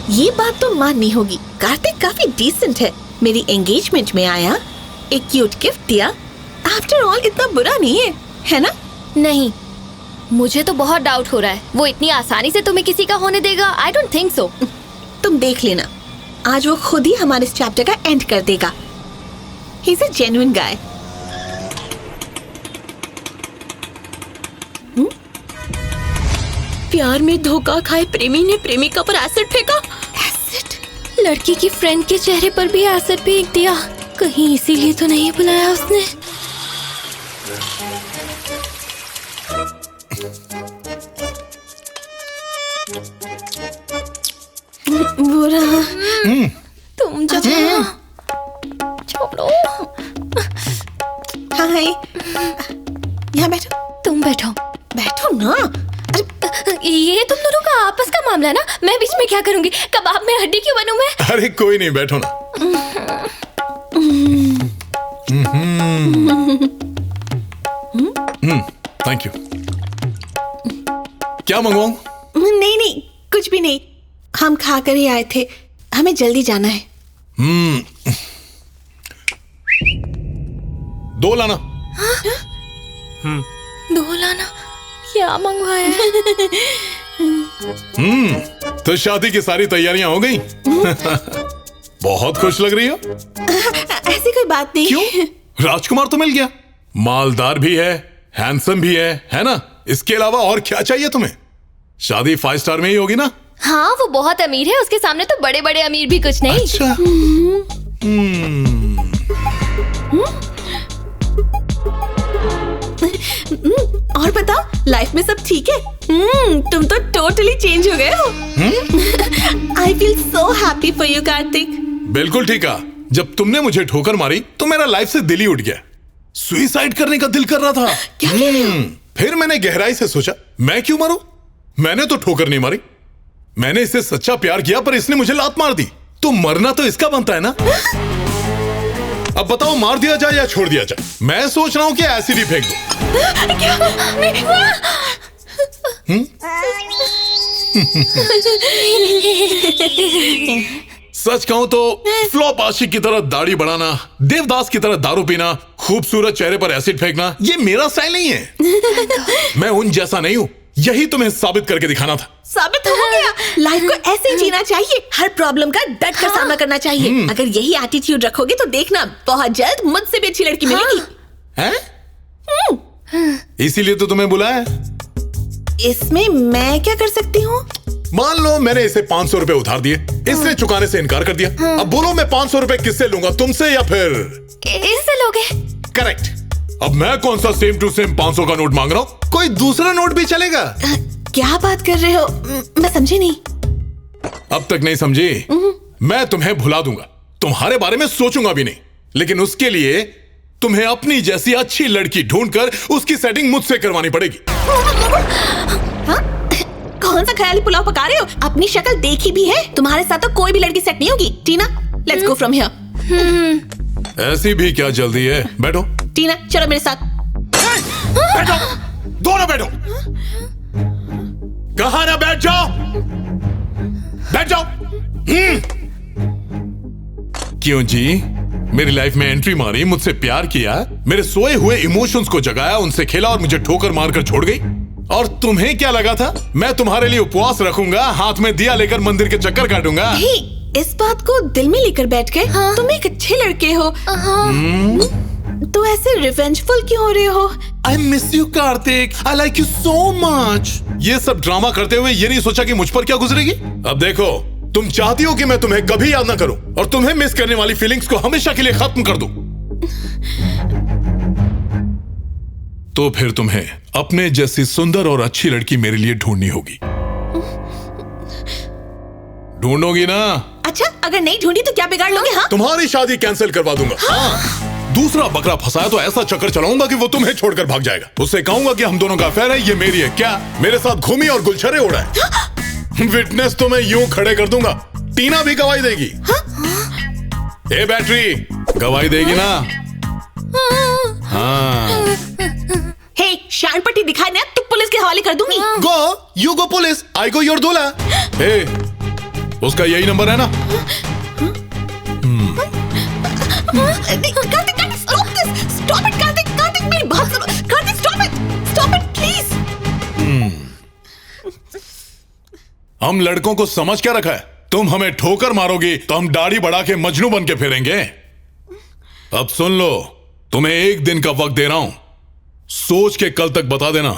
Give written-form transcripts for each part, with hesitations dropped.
ये बात तो माननी होगी, कार्तिक काफी डिसेंट है। मेरी एंगेजमेंट में आया, एक क्यूट गिफ्ट दिया। आफ्टर ऑल इतना बुरा नहीं है ना? नहीं, मुझे तो बहुत डाउट हो रहा है। वो इतनी आसानी से तुम्हें किसी का होने देगा? I don't think so. तुम देख लेना, आज वो खुद ही हमारे इस चैप्टर का एंड कर देगा। ही इज अ जेन्युइन गाय। प्यार में धोखा खाए प्रेमी ने प्रेमिका पर एसिड फेंका। एसिड? लड़की की फ्रेंड के चेहरे पर भी एसिड फेंक दिया। कहीं इसीलिए तो नहीं बुलाया उसने। बुरा। तुम जब छोड़ो। हाय, यहाँ बैठो। तुम बैठो। बैठो ना। ये तुम दोनों का आपस का मामला है ना, मैं बीच में क्या करूंगी? कबाब में हड्डी क्यों बनूं मैं? अरे कोई नहीं, बैठो ना। Thank you. क्या मंगवाऊं? नहीं, कुछ भी नहीं। हम खा कर ही आए थे, हमें जल्दी जाना है। 2 लाना। 2 लाना? क्या मंगवाया है? तो शादी की सारी तैयारियां हो गई? बहुत खुश लग रही हो। ऐसी कोई बात नहीं। क्यों? राजकुमार तो मिल गया, मालदार भी है भी है ना? इसके अलावा और क्या चाहिए तुम्हें? शादी 5 स्टार में ही होगी ना? हाँ, वो बहुत अमीर है, उसके सामने तो बड़े बड़े अमीर भी कुछ नहीं। अच्छा। और बताओ, लाइफ में सब ठीक है? तुम तो टोटली चेंज हो गए हो। I feel so happy for you Kartik. बिल्कुल ठीक है। जब तुमने मुझे ठोकर मारी तो मेरा लाइफ से दिल ही उठ गया। सुसाइड करने का दिल कर रहा था। क्या कह रहे हो? फिर मैंने गहराई से सोचा, मैं क्यों मरूं? मैंने तो ठोकर नहीं मारी, मैंने इससे सच्चा प्यार किया, पर इसने मुझे लात मार दी। तो मरना तो इसका बनता है ना? अब बताओ, मार दिया जाए या छोड़ दिया जाए? मैं सोच रहा हूं कि एसिड ही फेंक दो। क्या? सच कहूं तो फ्लॉप आशिक की तरह दाढ़ी बढ़ाना, देवदास की तरह दारू पीना, खूबसूरत चेहरे पर एसिड फेंकना, ये मेरा स्टाइल नहीं है। मैं उन जैसा नहीं हूं, यही तुम्हें साबित करके दिखाना था। साबित हो गया। लाइफ को ऐसे ही जीना चाहिए, हर प्रॉब्लम का डट कर सामना करना चाहिए। अगर यही एटीट्यूड रखोगे तो देखना, बहुत जल्द मुझसे भी अच्छी लड़की मिलेगी। हैं? इसीलिए तो तुम्हें बुलाया। इसमें मैं क्या कर सकती हूँ? मान लो मैंने इसे 500 रुपए उधार दिए, इसने चुकाने से इनकार कर दिया। अब बोलो, मैं 500 रुपए किससे लूंगा, तुमसे या फिर इससे लोगे? करेक्ट। अब मैं कौन सा सेम टू सेम 500 का नोट मांग रहा हूँ? कोई दूसरा नोट भी चलेगा। क्या बात कर रहे हो? मैं समझी नहीं। अब तक नहीं समझी? मैं तुम्हें भुला दूंगा, तुम्हारे बारे में सोचूंगा भी नहीं, लेकिन उसके लिए तुम्हें अपनी जैसी अच्छी लड़की ढूंढकर उसकी सेटिंग मुझसे करवानी पड़ेगी। कौन सा ख्याली पुलाव पका रहे हो? अपनी शक्ल देखी भी है? तुम्हारे साथ तो कोई भी लड़की सेट नहीं होगी। टीना, लेट्स गो फ्रॉम हियर। ऐसी भी क्या जल्दी है? बैठो। टीना, चलो मेरे साथ। बैठो, दोनों बैठो। कहा ना बैठ जाओ, बैठ जाओ। क्यों जी, मेरी लाइफ में एंट्री मारी, मुझसे प्यार किया, मेरे सोए हुए इमोशंस को जगाया, उनसे खेला और मुझे ठोकर मारकर छोड़ गई। और तुम्हें क्या लगा था मैं तुम्हारे लिए उपवास रखूंगा, हाथ में दिया लेकर मंदिर के चक्कर काटूंगा? इस बात को दिल में लेकर बैठ गए। तुम एक अच्छे लड़के हो। तो ऐसे रिवेंजफुल क्यों हो रहे हो? I miss you Kartik, I like you so much। ये सब ड्रामा करते हुए ये नहीं सोचा कि मुझ पर क्या गुजरेगी। अब देखो, तुम चाहती हो कि मैं तुम्हें कभी याद ना करूं और तुम्हें मिस करने वाली फीलिंग्स को हमेशा के लिए खत्म कर दूं। तो फिर तुम्हें अपने जैसी सुंदर और अच्छी लड़की मेरे लिए ढूंढनी होगी। ढूंढोगी ना? अच्छा, अगर नहीं ढूंढी तो क्या बिगाड़ लोगे? हाँ? तुम्हारी शादी कैंसिल करवा दूंगा। हाँ। दूसरा बकरा फंसाया तो ऐसा चक्कर चलाऊंगा कि वो तुम्हें छोड़कर भाग जाएगा। उससे कहूंगा कि हम दोनों का अफेयर है, ये मेरी है। क्या मेरे साथ घूमी और गुलछरे उड़ाए? विटनेस तो मैं यूं खड़े कर दूंगा, टीना भी गवाही देगी। ए बैटरी, गवाही देगी ना? हाँ। हे, शान पट्टी दिखाई ना तो पुलिस के हवाले कर दूंगी। Go, you go police, I go your दूल्हा। हे, उसका यही नंबर है ना? Kartik, stop this! Stop it, Kartik! Kartik, मेरी बात सुनो! Kartik, stop it! Stop it, please! हम लड़कों को समझ क्या रखा है? तुम हमें ठोकर मारोगी तो हम दाढ़ी बढ़ा के मजनू बन के फिरेंगे। अब सुन लो, तुम्हें 1 दिन का वक्त दे रहा हूं, सोच के कल तक बता देना।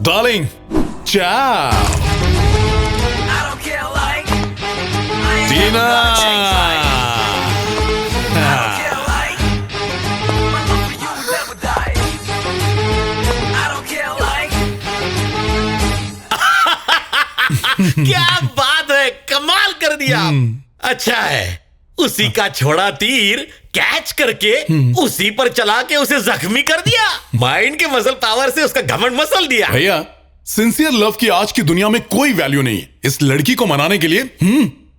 डार्लिंग, चाओ। टीना, क्या बात है, कमाल कर दिया। अच्छा है, उसी का छोड़ा तीर कैच करके उसी पर चला के उसे जख्मी कर दिया। माइंड के मसल पावर से उसका घमंड मसल दिया। भैया, सिंसियर लव की आज की दुनिया में कोई वैल्यू नहीं है। इस लड़की को मनाने के लिए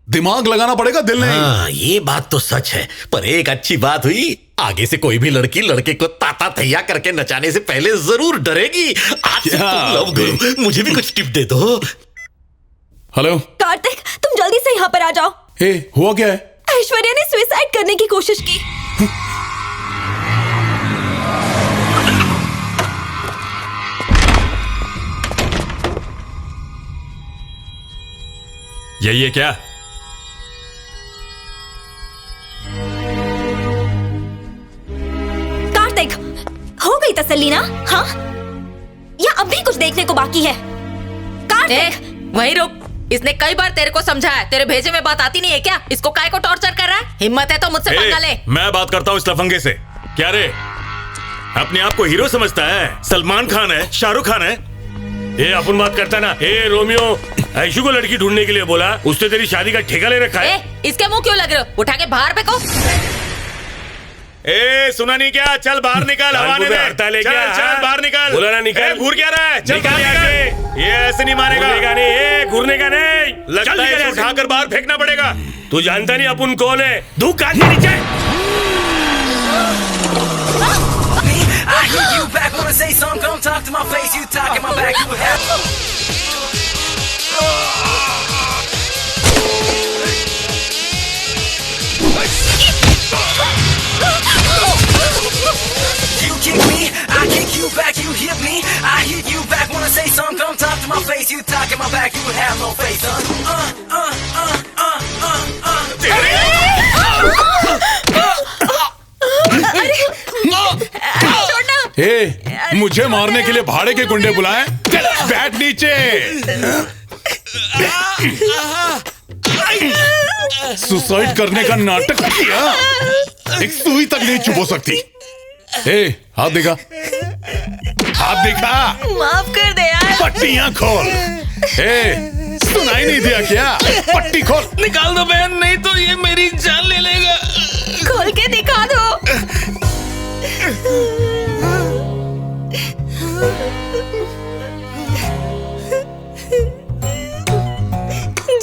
दिमाग लगाना पड़ेगा, दिल नहीं। हाँ, ये बात तो सच है, पर एक अच्छी बात हुई, आगे से कोई भी लड़की लड़के को ताता तैया करके नचाने से पहले जरूर डरेगी। आज से तुम लव गुरु, मुझे भी कुछ टिप दे दो। हेलो कार्तिक, तुम जल्दी से यहाँ पर आ जाओ। हे, हुआ क्या है? ऐश्वर्या ने सुसाइड करने की कोशिश की। यही है क्या? कार्तिक, हो गई तसल्ली ना? हाँ, या अब भी कुछ देखने को बाकी है? कार्तिक, वहीं रुक। इसने कई बार तेरे को समझाया, तेरे भेजे में बात आती नहीं है क्या? इसको काय को टॉर्चर कर रहा है? हिम्मत है तो मुझसे पंगा ले। मैं बात करता हूँ इस लफंगे से। क्या रे, अपने आप को हीरो समझता है? सलमान खान है, शाहरुख खान है? ये अपन बात करता ना। ए रोमियो, ऐशु को लड़की ढूंढने के लिए बोला, उसने तेरी शादी का ठेका ले रखा है। इसके मुंह क्यों लग रहे हो? उठा के बाहर फेंको। ए सुना नहीं क्या? चल बाहर निकल, हवा ने दे। चल बाहर निकल। बोला ना निकल। घूर क्या रहा है? चल बाहर निकल। ये ऐसे नहीं मारेगा। नहीं, घूरने का नहीं। लगता है इसे उठाकर बाहर फेंकना पड़ेगा। तू जानता नहीं अपन कौन है? धू काट के नीचे। I hear you back, wanna say something, don't talk to my face, you talk in my back, you have You kick me, I kick you back, you hit me, I hit you back, wanna say something, don't talk to my face, you talk in my back, you would have no face, हे, मुझे मारने के लिए भाड़े के गुंडे बुलाए? बैठ नीचे। सुसाइड करने का नाटक किया, एक सुई तक नहीं चुप हो सकती। हे, हाथ दिखा, हाथ दिखा। माफ कर दे यार। पट्टियां खोल। हे, सुनाई नहीं दिया क्या? पट्टी खोल। निकाल दो बहन, नहीं तो ये मेरी जान ले लेगा। खोल के दिखा दो।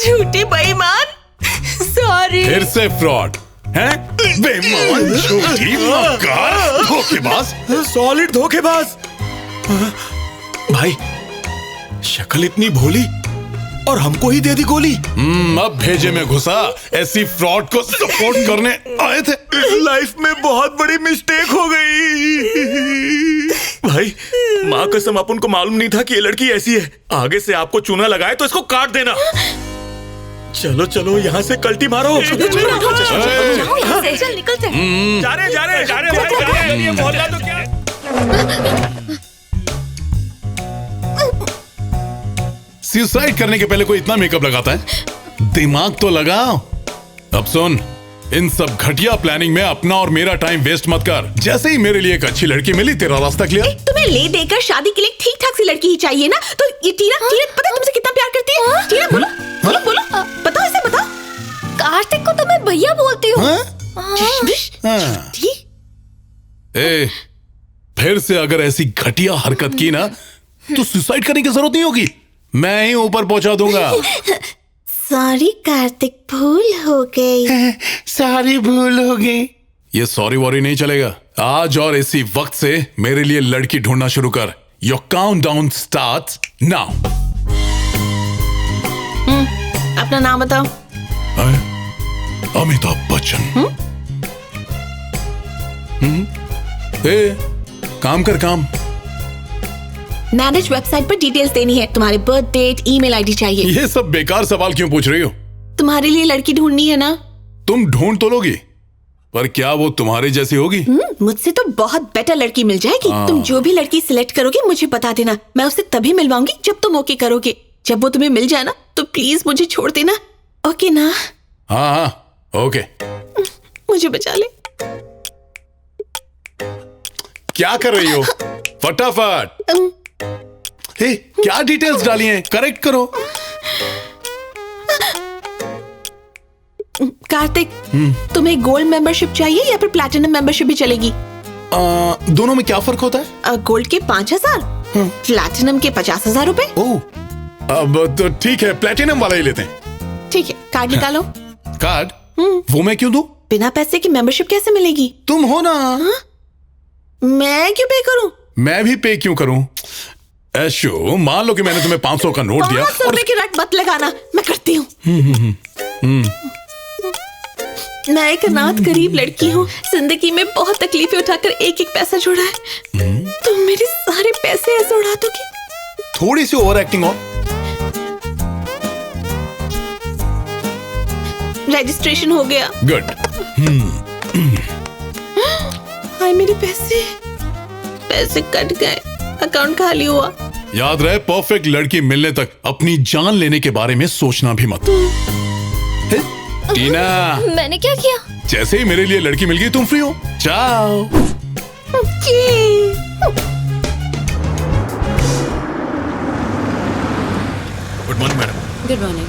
झूठी बेईमान। सॉरी। फिर से फ्रॉड हैं? बेईमान, झूठी, मक्कार, धोखेबाज। सॉलिड धोखेबाज। भाई, शक्ल इतनी भोली और हमको ही दे दी गोली। अब भेजे में घुसा, ऐसी फ्रॉड को सपोर्ट करने आए थे। लाइफ में बहुत बड़ी मिस्टेक हो गई। भाई, माँ कसम, अपन को मालूम नहीं था कि ये लड़की ऐसी है। आगे से आपको चूना लगाए तो इसको काट देना। चलो चलो, यहाँ से कल्टी मारो। चल निकलते हैं। जा रहे भाई, जा रहे। ये मोहल्ला तो क्या? सुसाइड करने के पहले कोई इतना मेकअप लगाता है? दिमाग तो लगाओ। अब सुन, इन सब घटिया प्लानिंग में अपना और मेरा टाइम वेस्ट मत कर। जैसे ही मेरे लिए एक अच्छी लड़की मिली, तेरा रास्ता क्लियर। तुम्हें ले देकर शादी के लिए ठीक ठाक सी लड़की ही चाहिए ना? तो ये टीना पता है तुमसे कितना प्यार करती है? टीना बोलो बोलो बोलो, बताओ इसे, बताओ। कार्तिक को तो मैं भैया बोलती हूँ। ए, फिर से अगर ऐसी घटिया हरकत की ना, तो सुसाइड करने की जरूरत नहीं होगी, मैं ही ऊपर पहुंचा दूंगा। सॉरी कार्तिक, भूल हो गई। सारी भूल हो गई। ये सॉरी वॉरी नहीं चलेगा। आज और इसी वक्त से मेरे लिए लड़की ढूंढना शुरू कर। Your countdown starts now. अपना नाम बताओ। अमिताभ बच्चन। ए, काम कर काम। मैनेज वेबसाइट पर डिटेल्स देनी है, तुम्हारे बर्थ डेट, ईमेल आईडी चाहिए। ये सब बेकार सवाल क्यों पूछ रही हो? तुम्हारे लिए लड़की ढूंढनी है ना? तुम ढूंढ तो लोगी, पर क्या वो तुम्हारे जैसी होगी? मुझसे तो बहुत बेटर लड़की मिल जाएगी। तुम जो भी लड़की सिलेक्ट करोगे मुझे बता देना, मैं उसे तभी मिलवाऊंगी जब तुम ओके करोगे। जब वो तुम्हें मिल जाए ना तो प्लीज मुझे छोड़ देना, ओके ना? हाँ ओके। मुझे बचा ले। क्या कर रही हो? फटाफट। हे, क्या डिटेल्स डाली हैं? करेक्ट करो। कार्तिक, तुम्हें गोल्ड मेंबरशिप चाहिए या फिर प्लैटिनम मेंबरशिप भी चलेगी? दोनों में क्या फर्क होता है? गोल्ड के 5,000, प्लैटिनम के 50,000 रुपए। ओह, अब तो ठीक है, प्लैटिनम वाला ही लेते हैं। ठीक है, कार्ड निकालो। कार्ड? वो मैं क्यों दूं? बिना पैसे की मेंबरशिप कैसे मिलेगी? तुम हो ना। मैं क्यों पे करूं? मैं भी पे क्यों करूं? ऐशो, मान लो कि मैंने तुम्हें 500 का नोट दिया। 500 रुपए की रट मत लगाना, मैं करती हूँ। मैं एक अनाथ गरीब लड़की हूँ, जिंदगी में बहुत तकलीफें उठाकर एक एक पैसा जोड़ा है। तुम मेरे सारे पैसे ऐसे उड़ा दोगे? थोड़ी सी ओवर एक्टिंग और। रजिस्ट्रेशन हो गया। गुड। हाय मेरे पैसे, पैसे कट गए, अकाउंट खाली हुआ। याद रहे, परफेक्ट लड़की मिलने तक अपनी जान लेने के बारे में सोचना भी मत। टीना, मैंने क्या किया? जैसे ही मेरे लिए लड़की मिल गई तुम फ्री हो। चाओ। Good morning madam. Good morning.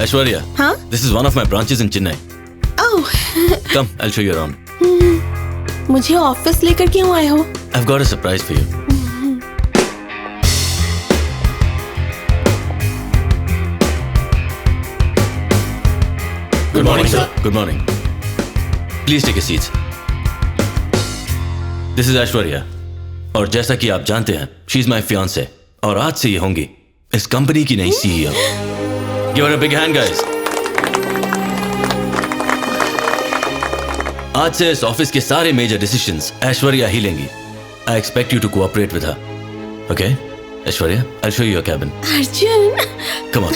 Aishwarya, हाँ? this is one of my branches in Chennai. Oh, Come, I'll show you around. मुझे ऑफिस लेकर क्यों आए हो? I've got a surprise for you. Good morning, sir. Good morning. Please take a seat. This is Aishwarya. और जैसा कि आप जानते हैं, she is my fiancée. और आज से ये होंगी इस कंपनी की नई CEO. Give her a big hand, guys. आज से इस ऑफिस के सारे मेजर डिसीजंस ऐश्वर्या ही लेंगी. I expect you to cooperate with her. Okay? Aishwarya, I'll show you your cabin. Arjun, Come on.